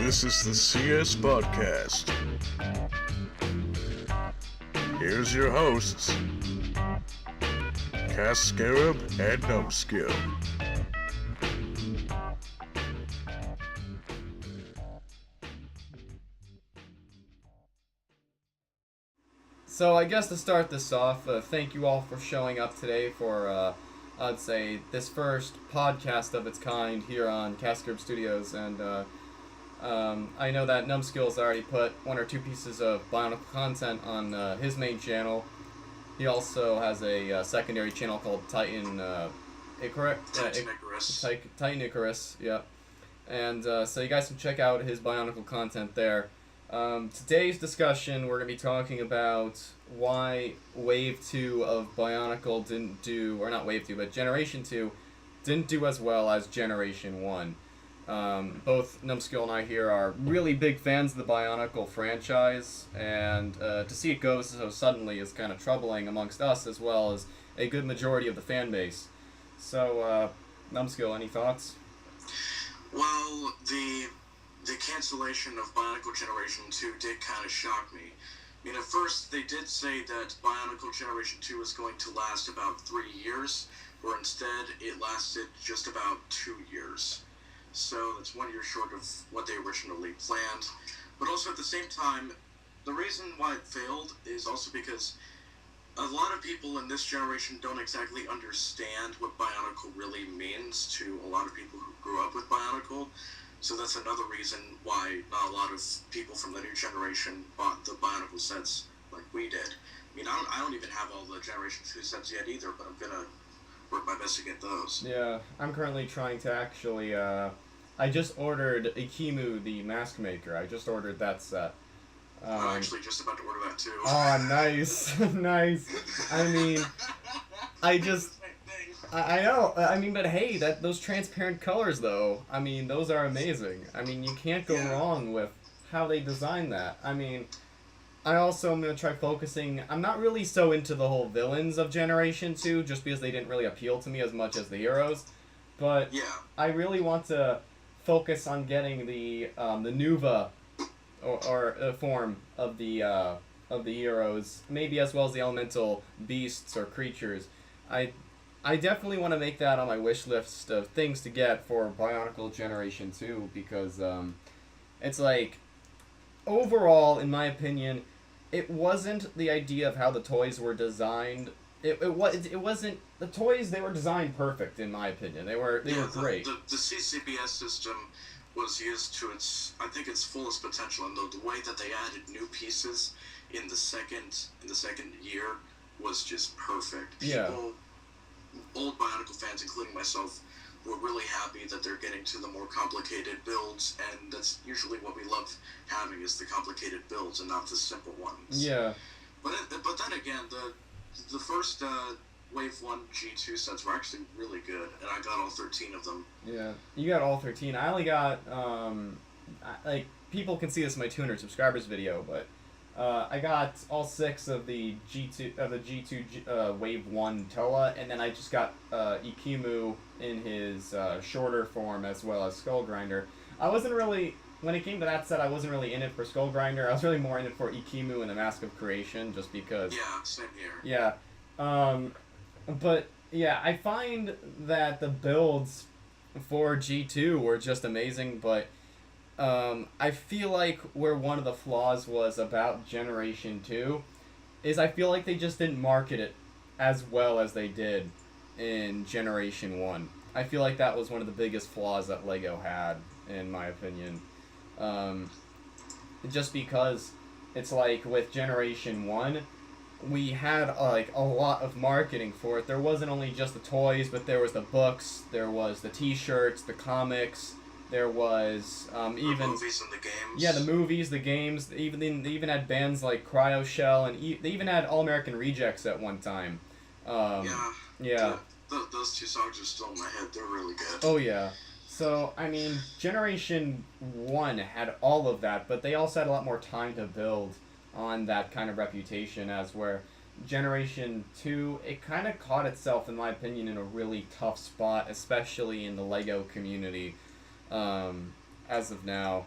This is the CS Podcast. Here's your hosts, Scarab and Numbskill. So I guess to start this off, thank you all for showing up today for, I'd say, this first podcast of its kind here on Scarab Studios. And I know that Numbskill's already put one or two pieces of Bionicle content on his main channel. He also has a secondary channel called Titan Icarus. Titan Icarus, yeah. And so you guys can check out his Bionicle content there. Today's discussion, we're going to be talking about why Wave 2 of Bionicle didn't do, or not Wave 2, but Generation 2 didn't do as well as Generation 1. Both Numbskill and I here are really big fans of the Bionicle franchise, and to see it go so suddenly is kind of troubling amongst us as well as a good majority of the fan base. So, Numbskill, any thoughts? Well, the cancellation of Bionicle Generation 2 did kind of shock me. I mean, at first they did say that Bionicle Generation 2 was going to last about 3 years, where instead it lasted just about 2 years. So that's 1 year short of what they originally planned. But also at the same time, the reason why it failed is also because a lot of people in this generation don't exactly understand what Bionicle really means to a lot of people who grew up with Bionicle. So that's another reason why not a lot of people from the new generation bought the Bionicle sets like we did. I mean, I don't even have all the Generation 2 sets yet either, but I'm gonna work my best to get those. Yeah, I'm currently trying to actually, I just ordered Ikimu, the Mask Maker. I just ordered that set. I'm actually just about to order that too. Oh, nice. Nice. I mean, I know. I mean, but hey, those transparent colors, though, I mean, those are amazing. I mean, you can't go wrong with how they designed that. I mean, I also am going to try focusing. I'm not really so into the whole villains of Generation 2, just because they didn't really appeal to me as much as the heroes. But I really want to focus on getting the Nuva or form of the heroes, maybe as well as the elemental beasts or creatures. I definitely want to make that on my wish list of things to get for Bionicle Generation 2 because it's like, overall, in my opinion, it wasn't the idea of how the toys were designed. It wasn't the toys. They were designed perfect, in my opinion. They were great. The CCBS system was used to its fullest potential, and the way that they added new pieces in the second year was just perfect. People, old Bionicle fans, including myself, were really happy that they're getting to the more complicated builds, and that's usually what we love having, is the complicated builds and not the simple ones. Yeah. But then again, the first Wave 1 G2 sets were actually really good, and I got all 13 of them. Yeah, you got all 13. I only got, like, people can see this in my 200 subscribers video, but I got all 6 of the G2 Wave 1 Toa, and then I just got Ikimu in his shorter form as well as Skull Grinder. I wasn't really, when it came to that set, I wasn't really in it for Skull Grinder. I was really more in it for Ikimu and the Mask of Creation, just because. Yeah, same here. Yeah. But, yeah, I find that the builds for G2 were just amazing, but I feel like where one of the flaws was about Generation 2 is I feel like they just didn't market it as well as they did in Generation 1. I feel like that was one of the biggest flaws that LEGO had, in my opinion. Just because it's like with Generation 1, we had like a lot of marketing for it. There wasn't only just the toys, but there was the books, there was the t-shirts, the comics, there was even the movies and the games. Yeah, the movies, the games. They even had bands like Cryo Shell, and they even had All American Rejects at one time. Yeah. Those two songs are still in my head. They're really good. Oh yeah. So I mean, Generation 1 had all of that, but they also had a lot more time to build on that kind of reputation, as where Generation 2, it kind of caught itself, in my opinion, in a really tough spot, especially in the LEGO community, as of now.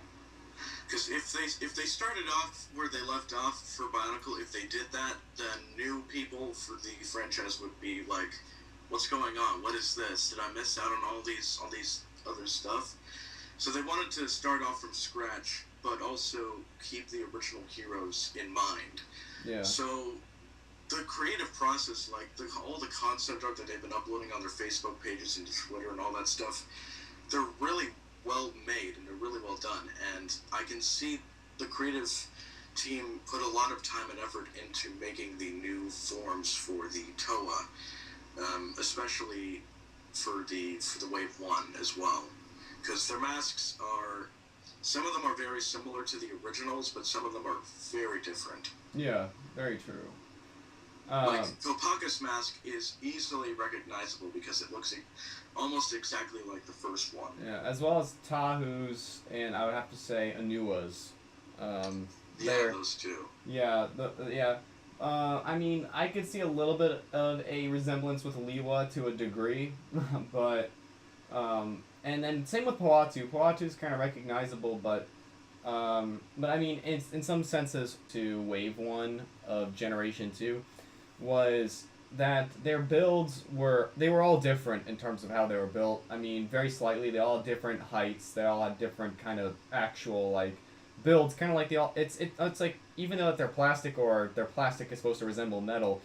Because if they started off where they left off for Bionicle, if they did that, then new people for the franchise would be like, "What's going on? What is this? Did I miss out on all these other stuff?" So they wanted to start off from scratch, but also keep the original heroes in mind. Yeah. So the creative process, like all the concept art that they've been uploading on their Facebook pages and Twitter and all that stuff, they're really well made and they're really well done. And I can see the creative team put a lot of time and effort into making the new forms for the Toa, especially for the Wave 1 as well. Because their masks are, some of them are very similar to the originals, but some of them are very different. Yeah, very true. Like, Kopaka's mask is easily recognizable because it looks almost exactly like the first one. Yeah, as well as Tahu's, and I would have to say Anua's. Yeah, those two. Yeah, I mean, I could see a little bit of a resemblance with Liwa to a degree, but, and then same with Poatu. Poatu's kind of recognizable, but I mean, it's in some senses to Wave 1 of Generation 2, was that their builds were all different in terms of how they were built. I mean, very slightly, they all had different heights, they all had different kind of actual, like, builds, kind of like it's like, even though they're plastic, or their plastic is supposed to resemble metal,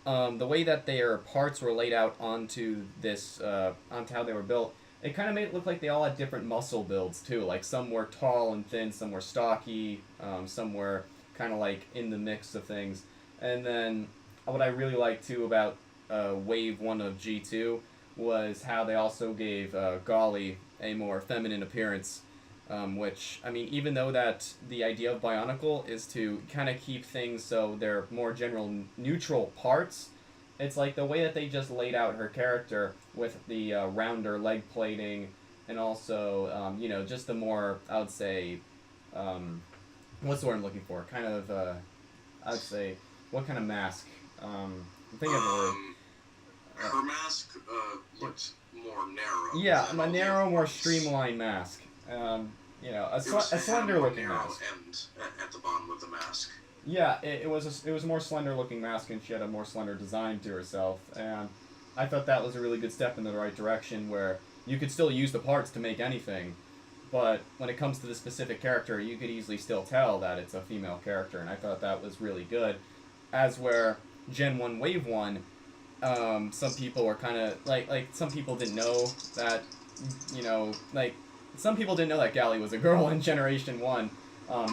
the way that their parts were laid out onto this, onto how they were built, it kind of made it look like they all had different muscle builds, too. Like, some were tall and thin, some were stocky, some were kind of like in the mix of things. And then what I really liked, too, about Wave 1 of G2 was how they also gave Golly a more feminine appearance, which, I mean, even though that the idea of Bionicle is to kind of keep things so they're more general neutral parts, it's like the way that they just laid out her character with the rounder leg plating, and also, you know, just the more, I would say, what's the word I'm looking for? Kind of, I'd say, what kind of mask? I'm thinking of the word. Her mask looked more narrow. Yeah, a narrow, more streamlined mask. You know, a slender-looking mask. End at the bottom of the mask. Yeah, it was a more slender-looking mask, and she had a more slender design to herself. And I thought that was a really good step in the right direction, where you could still use the parts to make anything, but when it comes to the specific character, you could easily still tell that it's a female character, and I thought that was really good. As where Gen 1 Wave 1, some people were kind of, like, some people didn't know that, you know, like, some people didn't know that Gally was a girl in Generation 1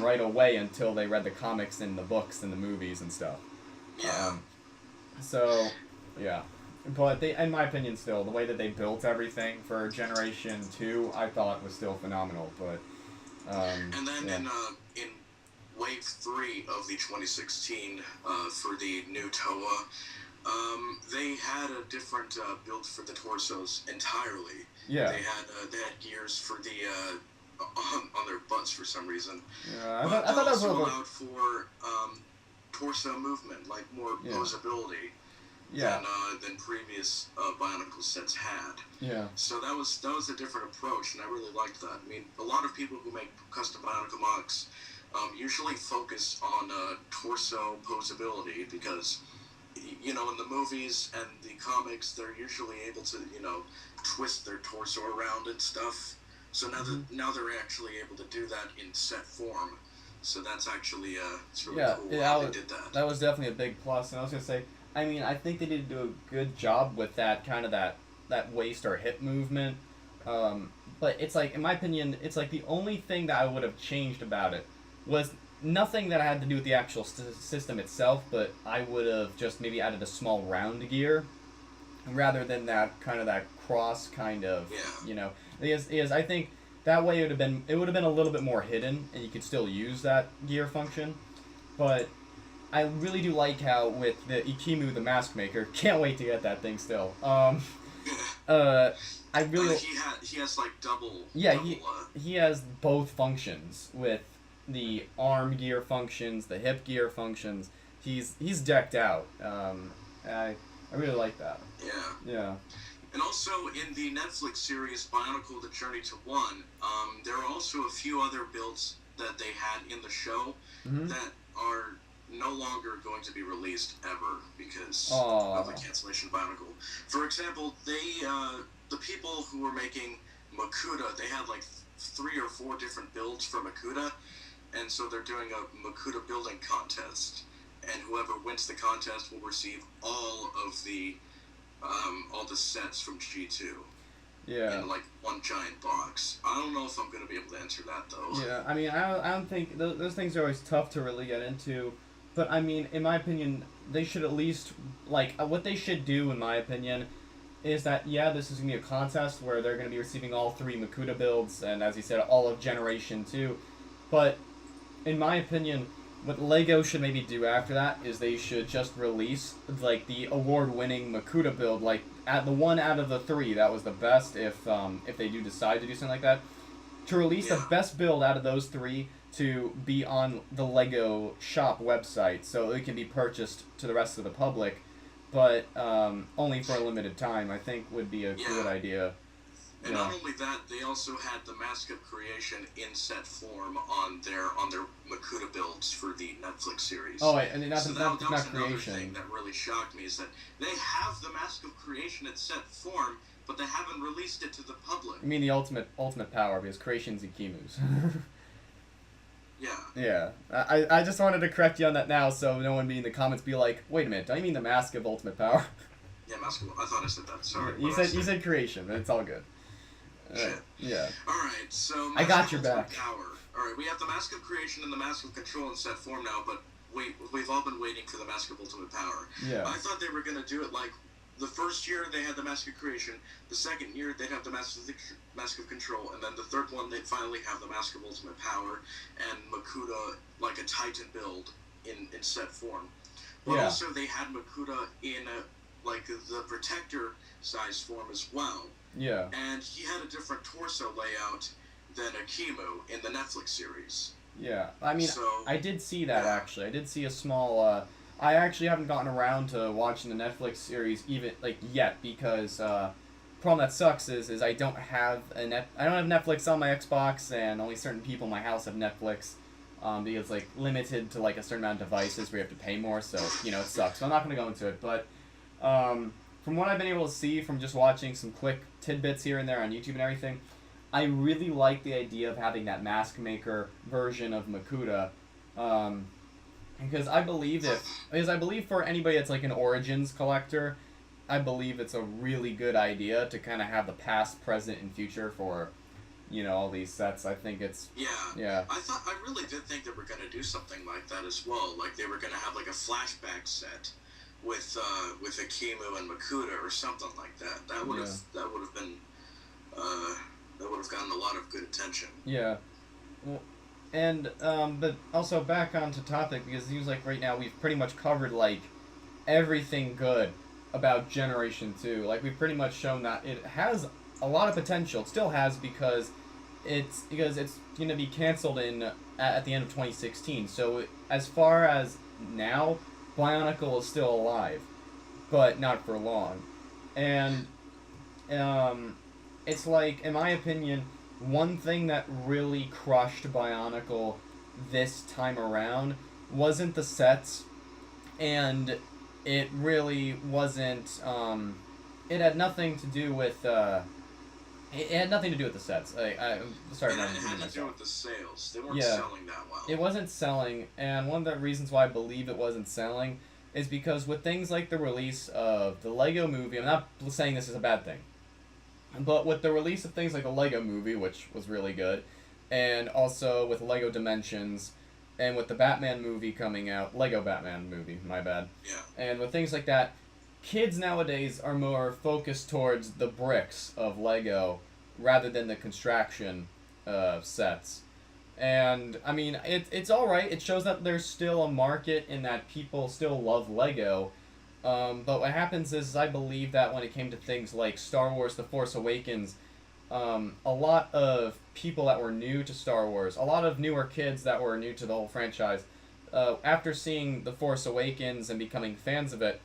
right away until they read the comics and the books and the movies and stuff. So, yeah. But they, in my opinion, still, the way that they built everything for Generation 2, I thought was still phenomenal, but, and then yeah. in Wave 3 of the 2016, for the new Toa, they had a different build for the torsos entirely. Yeah. They had gears for the on their butts for some reason. Yeah, I But thought that was also a little. allowed for torso movement, like more posability Yeah. than previous Bionicle sets had. Yeah. So that was a different approach, and I really liked that. I mean, a lot of people who make custom Bionicle mocks usually focus on torso posability because, you know, in the movies and the comics, they're usually able to, you know, twist their torso around and stuff. So now they're actually able to do that in set form. So that's actually it's really cool how they did that. That was definitely a big plus. And I was gonna say, I mean, I think they did do a good job with that kind of that waist or hip movement. But it's like, in my opinion, it's like the only thing that I would have changed about it was nothing that had to do with the actual system itself, but I would have just maybe added a small round gear rather than that kind of that cross kind of, you know. Is I think that way it would have been a little bit more hidden, and you could still use that gear function. But I really do like how with the Ikimu, the mask maker, can't wait to get that thing still. I really he has like double. Yeah, double, he has both functions with the arm gear functions, the hip gear functions. He's decked out. I really like that. Yeah. Yeah. And also in the Netflix series Bionicle: The Journey to One, there are also a few other builds that they had in the show that are no longer going to be released ever because of the cancellation of Bionicle. For example, the people who were making Makuta, they had like 3 or 4 different builds for Makuta, and so they're doing a Makuta building contest, and whoever wins the contest will receive all the sets from G2. Yeah. In like one giant box. I don't know if I'm gonna be able to enter that though. Yeah, I mean, I don't think those things are always tough to really get into, but I mean, in my opinion, they should at least what they should do, in my opinion, is that this is gonna be a contest where they're gonna be receiving all 3 Makuta builds, and as you said, all of Generation 2. But in my opinion, what LEGO should maybe do after that is they should just release like the award-winning Makuta build, like at the one out of the 3 that was the best. If they do decide to do something like that, to release the best build out of those 3 to be on the LEGO shop website, so it can be purchased to the rest of the public, but only for a limited time. I think would be a good idea. And not only that, they also had the Mask of Creation in set form on their Makuta builds for the Netflix series. Oh, and not that was creation. Another thing that really shocked me is that they have the Mask of Creation in set form, but they haven't released it to the public. I mean the ultimate power, because creation's Ikimu's. Yeah. Yeah. I just wanted to correct you on that now, so no one be in the comments be like, wait a minute, don't you mean the Mask of Ultimate Power? Yeah, Mask of... I thought I said that. Sorry. You said creation, but it's all good. Yeah. Alright, so I got your back. Power. Alright, we have the Mask of Creation and the Mask of Control in set form now, but we've all been waiting for the Mask of Ultimate Power. Yeah. I thought they were going to do it like the first year they had the Mask of Creation, the second year they'd have the Mask of Control, and then the third one they'd finally have the Mask of Ultimate Power and Makuta, like a Titan build in set form. But also they had Makuta in the Protector size form as well. Yeah. And he had a different torso layout than Akimu in the Netflix series. Yeah. I mean, I did see that, actually. I did see a small... I actually haven't gotten around to watching the Netflix series even, yet, because problem that sucks is I don't have I don't have Netflix on my Xbox, and only certain people in my house have Netflix, because, limited to, a certain amount of devices where you have to pay more, so, it sucks. So I'm not going to go into it, but... from what I've been able to see from just watching some quick tidbits here and there on YouTube and everything, I really like the idea of having that mask maker version of Makuta, because I believe for anybody that's an Origins collector, I believe it's a really good idea to kind of have the past, present, and future for, all these sets. I think it's... Yeah. I really did think they were going to do something like that as well. Like, they were going to have, a flashback set with Akimu and Makuta or something like that. That would have been that would have gotten a lot of good attention. Yeah. Well, and but also back onto topic, because it seems like right now we've pretty much covered everything good about Generation 2. We've pretty much shown that it has a lot of potential. It still has, because it's going to be canceled at the end of 2016. So as far as now, Bionicle is still alive, but not for long. And it's in my opinion, one thing that really crushed Bionicle this time around wasn't the sets, and it really wasn't, it had nothing to do with, it had nothing to do with the sets. I started it had to do with the sales. They weren't selling that well. It wasn't selling, and one of the reasons why I believe it wasn't selling is because with things like the release of the Lego Movie, I'm not saying this is a bad thing, but with the release of things like the Lego Movie, which was really good, and also with Lego Dimensions, and with the Batman movie coming out, Lego Batman movie, my bad. Yeah. And with things like that, kids nowadays are more focused towards the bricks of Lego rather than the construction sets. And, I mean, it's alright. It shows that there's still a market and that people still love Lego. But what happens is, I believe that when it came to things like Star Wars The Force Awakens, a lot of people that were new to Star Wars, a lot of newer kids that were new to the whole franchise, after seeing The Force Awakens and becoming fans of it,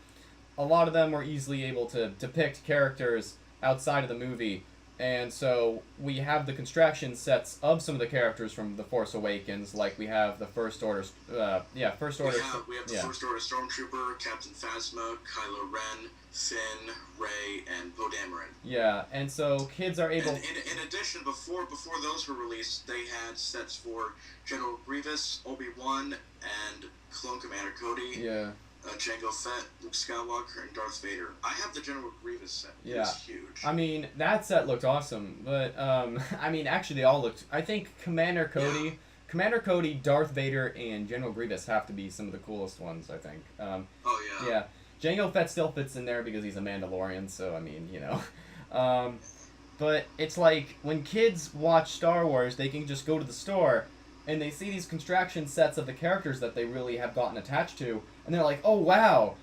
a lot of them were easily able to depict characters outside of the movie And so we have the construction sets of some of the characters from The Force Awakens, like we have the First Order, First Order. We have the First Order Stormtrooper, Captain Phasma, Kylo Ren, Finn, Rey, and Poe Dameron. Yeah, and so kids are able. And in addition, before those were released, they had sets for General Grievous, Obi-Wan, and Clone Commander Cody. Yeah. Jango Fett, Luke Skywalker, and Darth Vader. I have the General Grievous set. Yeah. It's huge. I mean, that set looked awesome, but I mean, actually, they all looked. I think Commander Cody, Darth Vader, and General Grievous have to be some of the coolest ones. I think. Oh yeah. Yeah, Jango Fett still fits in there because he's a Mandalorian. So I mean, you know, but it's like when kids watch Star Wars, they can just go to the store and they see these construction sets of the characters that they really have gotten attached to, and they're like, oh wow.